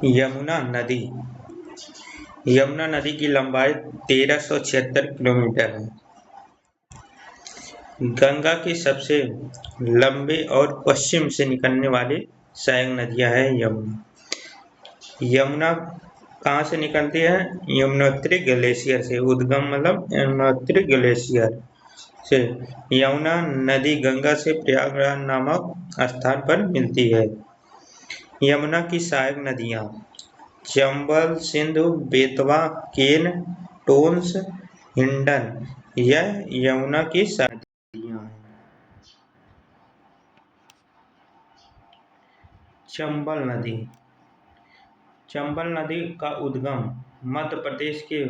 यमुना नदी। यमुना नदी की लंबाई 1376 किलोमीटर है। गंगा की सबसे लंबे और पश्चिम से निकलने वाली सहायक नदियां हैं यमुना। यमुना कहाँ से निकलती है? यमुनोत्री ग्लेशियर से। उद्गम मतलब यमुनोत्री ग्लेशियर से। यमुना नदी गंगा से प्रयागराज नामक स्थान पर मिलती है। यमुना की सहायक नदियाँ चंबल, सिंधु, बेतवा, केन, टोंस, हिंडन, यह यमुना की सहायक नदियाँ हैं। चंबल नदी। चंबल नदी का उद्गम मध्य प्रदेश के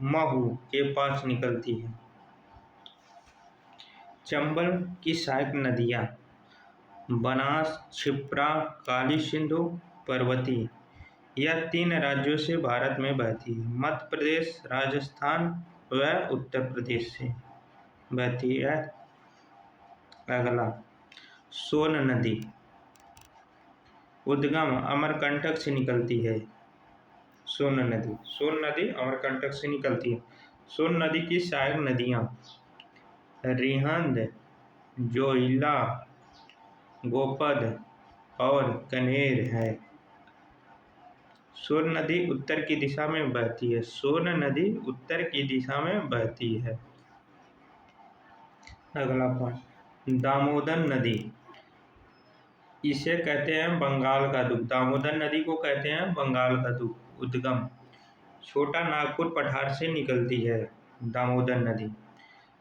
महू के पास निकलती है। चंबल की सहायक नदियाँ बनास, क्षिप्रा, काली सिंधु, पार्वती यह 3 राज्यों से भारत में बहती है। मध्य प्रदेश, राजस्थान व उत्तर प्रदेश से बहती है। अगला सोन नदी। उद्गम अमरकंटक से निकलती है। सोन नदी अमरकंटक से निकलती है। सोन नदी की सहायक नदियाँ रिहंद, जोहिला, गोपद और कनेर है। सोन नदी उत्तर की दिशा में बहती है। सोन नदी उत्तर की दिशा में बहती है। अगला पॉइंट दामोदर नदी। इसे कहते हैं बंगाल का दूध। दामोदर नदी को कहते हैं बंगाल का दूध। उद्गम छोटा नागपुर पठार से निकलती है। दामोदर नदी।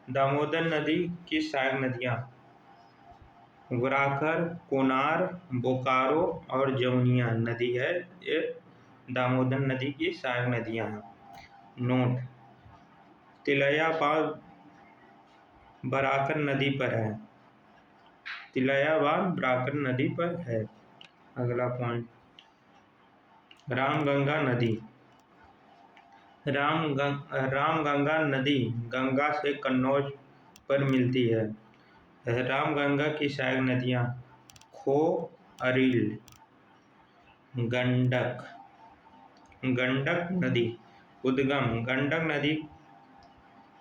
दामोदर नदी की सहायक नदियाँ वराकर, कोनार, बोकारो और जमुनिया नदी है। ये दामोदर नदी की सहायक नदियाँ हैं। नोट तिलैयाबाद बराकर नदी पर है। तिलैयाबाद बराकर नदी पर है। अगला पॉइंट रामगंगा नदी। रामगंगा नदी गंगा से कन्नौज पर मिलती है। रामगंगा की सहायक नदियाँ खो, अरिल, गंडक। गंडक नदी। उद्गम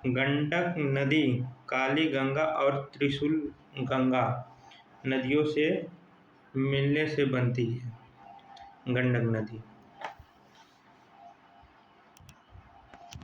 गंडक नदी काली गंगा और त्रिशूल गंगा नदियों से मिलने से बनती है। गंडक नदी।